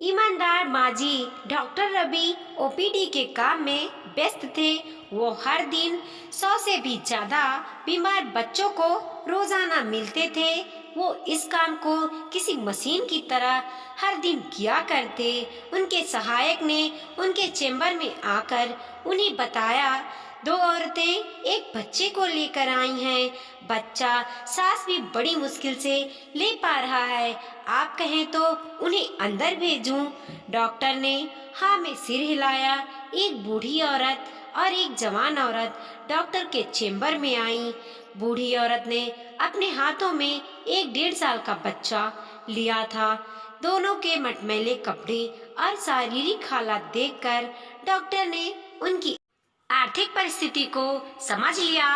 ईमानदार माजी doctor Ravi OPD के काम में व्यस्त थे। वो हर दिन 100 से भी ज्यादा बीमार बच्चों को रोजाना मिलते थे। वो इस काम को किसी मशीन की तरह हर दिन किया करते। उनके सहायक ने उनके चेंबर में आकर उन्हें बताया, दो औरतें एक बच्चे को लेकर आई हैं। बच्चा सांस भी बड़ी मुश्किल से ले पा रहा है। आप कहें तो उन्हें अंदर भेजूं? डॉक्टर ने हाँ में सिर हिलाया। एक बूढ़ी औरत और एक जवान औरत डॉक्टर के चेंबर में आई। बूढ़ी औरत ने अपने हाथों में एक 1.5 साल का बच्चा लिया था। दोनों के मटमैले कपड़े और शारीरिक हालत देखकर डॉक्टर ने उनकी आर्थिक परिस्थिति को समझ लिया।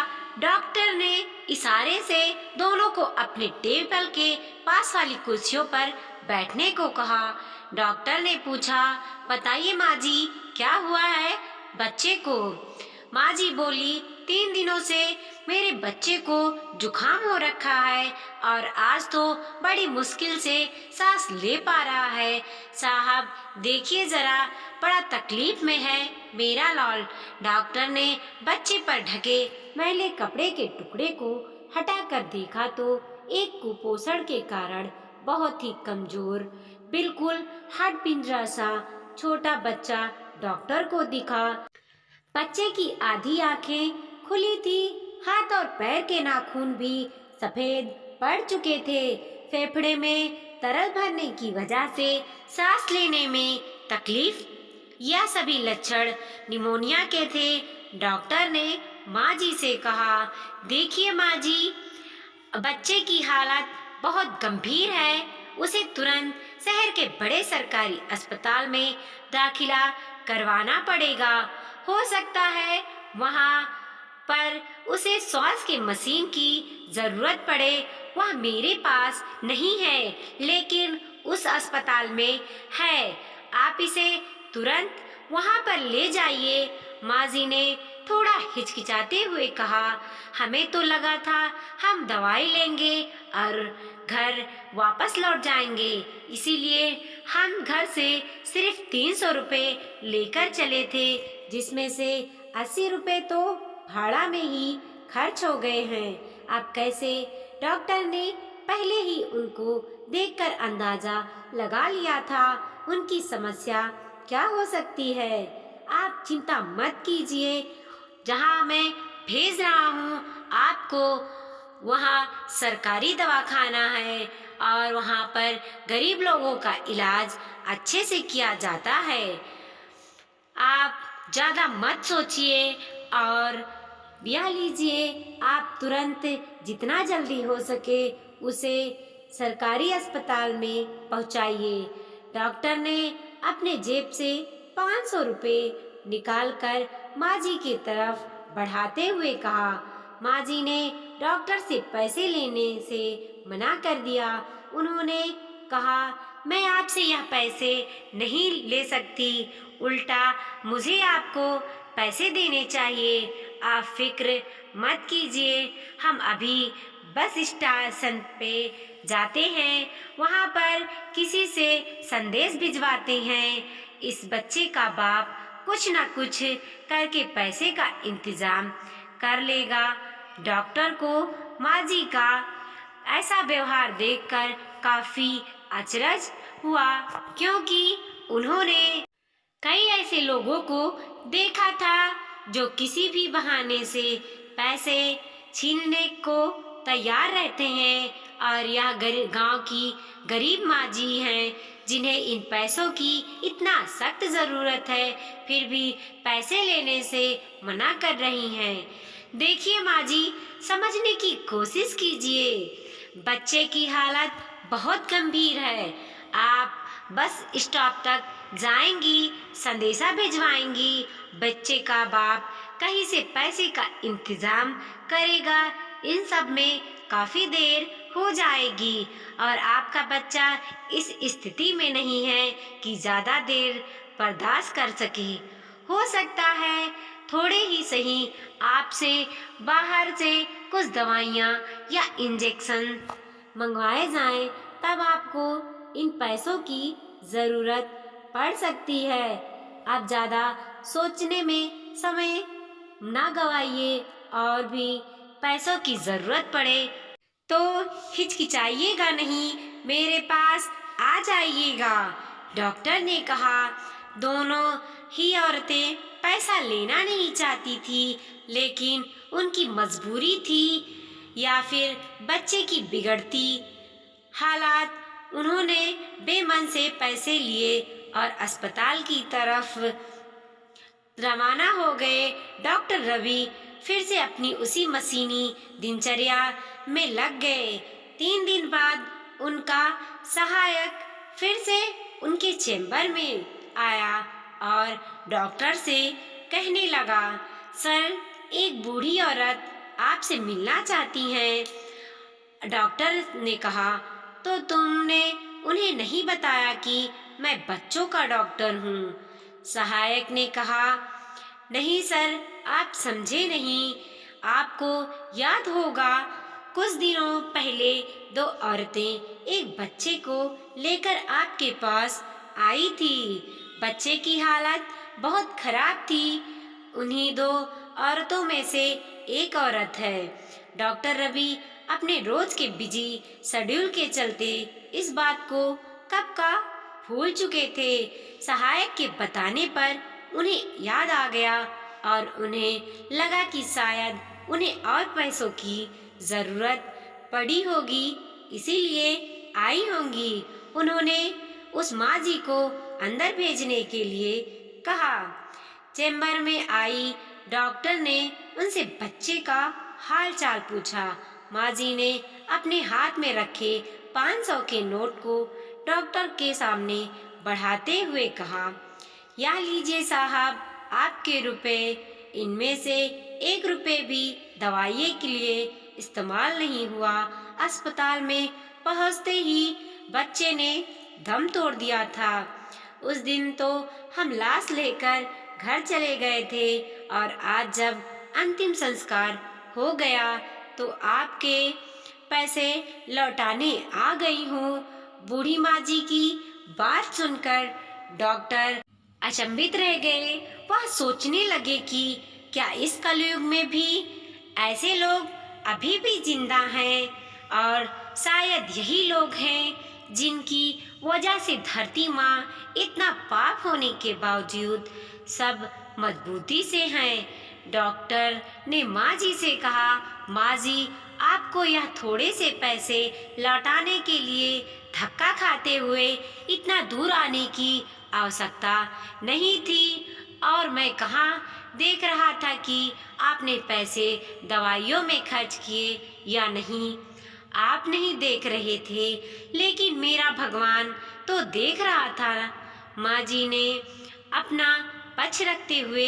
डॉक्टर ने इशारे से दोनों को अपने टेबल के पास वाली कुर्सियों पर बैठने को कहा। डॉक्टर ने पूछा, बताइए माँ जी, क्या हुआ है बच्चे को? माँ जी बोली, 3 दिनों से मेरे बच्चे को जुकाम हो रखा है और आज तो बड़ी मुश्किल से सांस ले पा रहा है। साहब देखिए जरा, बड़ा तकलीफ में है मेरा लाल। डॉक्टर ने बच्चे पर ढके मैले कपड़े के टुकड़े को हटाकर देखा तो एक कुपोषण के कारण बहुत ही कमजोर, बिल्कुल हड्ड पिंजरा सा छोटा बच्चा डॉक्टर को दिखा। बच्चे की आधी आंखें खुली थी। हाथ और पैर के नाखून भी सफेद पड़ चुके थे। फेफड़े में तरल भरने की वजह से सांस लेने में तकलीफ। यह सभी लक्षण निमोनिया के थे। डॉक्टर ने माँ जी से कहा, देखिए माँ जी, बच्चे की हालत बहुत गंभीर है। उसे तुरंत शहर के बड़े सरकारी अस्पताल में दाखिला करवाना पड़ेगा। हो सकता है वहाँ पर उसे श्वास की मशीन की जरूरत पड़े। वह मेरे पास नहीं है, लेकिन उस अस्पताल में है। आप इसे तुरंत वहाँ पर ले जाइए। माँ जी ने थोड़ा हिचकिचाते हुए कहा, हमें तो लगा था हम दवाई लेंगे और घर वापस लौट जाएंगे, इसीलिए हम घर से सिर्फ 300 रुपये लेकर चले थे, जिसमें से 80 रुपये तो भाड़ा में ही खर्च हो गए हैं। अब कैसे? डॉक्टर ने पहले ही उनको देखकर अंदाजा लगा लिया था उनकी समस्या क्या हो सकती है। आप चिंता मत कीजिए, जहाँ मैं भेज रहा हूँ आपको, वहाँ सरकारी दवाखाना है और वहाँ पर गरीब लोगों का इलाज अच्छे से किया जाता है। आप ज़्यादा मत सोचिए और ब्याह लीजिए। आप तुरंत जितना जल्दी हो सके उसे सरकारी अस्पताल में पहुंचाइए। डॉक्टर ने अपने जेब से 500 रुपये निकालकर माँ जी की तरफ बढ़ाते हुए कहा। माँ जी ने डॉक्टर से पैसे लेने से मना कर दिया। उन्होंने कहा, मैं आपसे यह पैसे नहीं ले सकती, उल्टा मुझे आपको पैसे देने चाहिए। आप फिक्र मत कीजिए, हम अभी बस स्टेशन पे जाते हैं, वहाँ पर किसी से संदेश भिजवाते हैं। इस बच्चे का बाप कुछ न कुछ करके पैसे का इंतजाम कर लेगा। डॉक्टर को माँ जी का ऐसा व्यवहार देखकर काफी अचरज हुआ, क्योंकि उन्होंने कई ऐसे लोगों को देखा था जो किसी भी बहाने से पैसे छीनने को तैयार रहते हैं। और यह गांव की गरीब माँ जी हैं, जिन्हें इन पैसों की इतना सख्त ज़रूरत है, फिर भी पैसे लेने से मना कर रही हैं। देखिए माँ जी, समझने की कोशिश कीजिए, बच्चे की हालत बहुत गंभीर है। आप बस स्टॉप तक जाएंगी, संदेशा भिजवाएंगी, बच्चे का बाप कहीं से पैसे का इंतजाम करेगा। इन सब में काफ़ी देर हो जाएगी और आपका बच्चा इस स्थिति में नहीं है कि ज़्यादा देर बर्दाश्त कर सके। हो सकता है थोड़े ही सही आपसे बाहर से कुछ दवाइयाँ या इंजेक्शन मंगवाए जाएं, तब आपको इन पैसों की ज़रूरत पड़ सकती है। आप ज़्यादा सोचने में समय ना गवाइए और भी पैसों की ज़रूरत पड़े तो हिचकिचाइएगा नहीं, मेरे पास आ जाइएगा। डॉक्टर ने कहा। दोनों ही औरतें पैसा लेना नहीं चाहती थी, लेकिन उनकी मजबूरी थी या फिर बच्चे की बिगड़ती हालात। उन्होंने बेमन से पैसे लिए और अस्पताल की तरफ रवाना हो गए। डॉक्टर रवि फिर से अपनी उसी मशीनी दिनचर्या में लग गए। 3 दिन बाद उनका सहायक फिर से उनके चेंबर में आया और डॉक्टर से कहने लगा, सर, एक बूढ़ी औरत आपसे मिलना चाहती हैं। डॉक्टर ने कहा, तो तुमने उन्हें नहीं बताया कि मैं बच्चों का डॉक्टर हूँ। सहायक ने कहा, नहीं सर, आप समझे नहीं। आपको याद होगा कुछ दिनों पहले 2 औरतें एक बच्चे को लेकर आपके पास आई थी। बच्चे की हालत बहुत खराब थी। उन्हीं 2 औरतों में से एक औरत है। डॉक्टर रवि अपने रोज के बिजी शेड्यूल के चलते इस बात को कब का भूल चुके थे। सहायक के बताने पर उन्हें याद आ गया और उन्हें लगा कि शायद उन्हें और पैसों की जरूरत पड़ी होगी, इसीलिए आई होंगी। उन्होंने उस माँ जी को अंदर भेजने के लिए कहा। चेंबर में आई डॉक्टर ने उनसे बच्चे का हाल चाल पूछा। माँ जी ने अपने हाथ में रखे 500 के नोट को डॉक्टर के सामने बढ़ाते हुए कहा, यह लीजिए साहब, आपके रुपए। इनमें से 1 रुपए भी दवाई के लिए इस्तेमाल नहीं हुआ। अस्पताल में पहुंचते ही बच्चे ने दम तोड़ दिया था। उस दिन तो हम लाश लेकर घर चले गए थे और आज जब अंतिम संस्कार हो गया तो आपके पैसे लौटाने आ गई हूँ। बूढ़ी माँ जी की बात सुनकर डॉक्टर अचंभित रह गए। वह सोचने लगे कि क्या इस कलयुग में भी ऐसे लोग अभी भी जिंदा हैं और शायद यही लोग हैं जिनकी वजह से धरती माँ इतना पाप होने के बावजूद सब मजबूती से हैं। डॉक्टर ने माँ जी से कहा, माँ जी, आपको यह थोड़े से पैसे लौटाने के लिए धक्का खाते हुए इतना दूर आने की आवश्यकता नहीं थी और मैं कहाँ देख रहा था कि आपने पैसे दवाइयों में खर्च किए या नहीं। आप नहीं देख रहे थे, लेकिन मेरा भगवान तो देख रहा था। माँ जी ने अपना पक्ष रखते हुए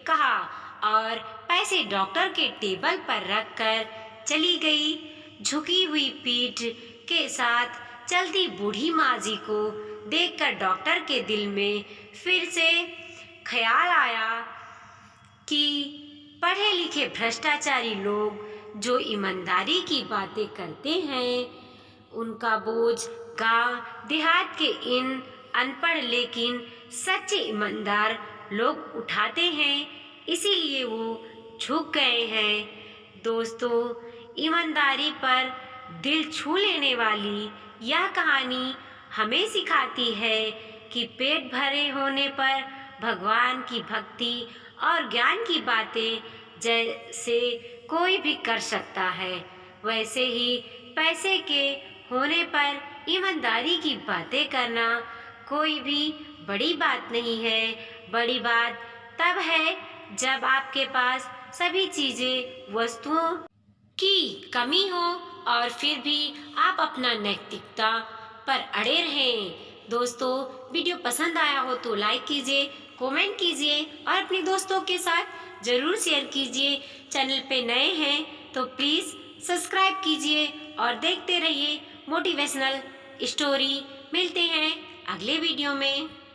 कहा और पैसे डॉक्टर के टेबल पर रखकर चली गई। झुकी हुई पीठ के साथ चलती बूढ़ी माँ जी को देखकर डॉक्टर के दिल में फिर से ख्याल आया कि पढ़े लिखे भ्रष्टाचारी लोग जो ईमानदारी की बातें करते हैं, उनका बोझ गांव देहात के इन अनपढ़ लेकिन सच्चे ईमानदार लोग उठाते हैं, इसीलिए वो झुक गए हैं। दोस्तों, ईमानदारी पर दिल छू लेने वाली यह कहानी हमें सिखाती है कि पेट भरे होने पर भगवान की भक्ति और ज्ञान की बातें जैसे कोई भी कर सकता है, वैसे ही पैसे के होने पर ईमानदारी की बातें करना कोई भी बड़ी बात नहीं है। बड़ी बात तब है जब आपके पास सभी चीजें वस्तुओं की कमी हो और फिर भी आप अपना नैतिकता पर अड़े रहें। दोस्तों, वीडियो पसंद आया हो तो लाइक कीजिए, कमेंट कीजिए और अपने दोस्तों के साथ ज़रूर शेयर कीजिए। चैनल पे नए हैं तो प्लीज़ सब्सक्राइब कीजिए और देखते रहिए मोटिवेशनल स्टोरी। मिलते हैं अगले वीडियो में।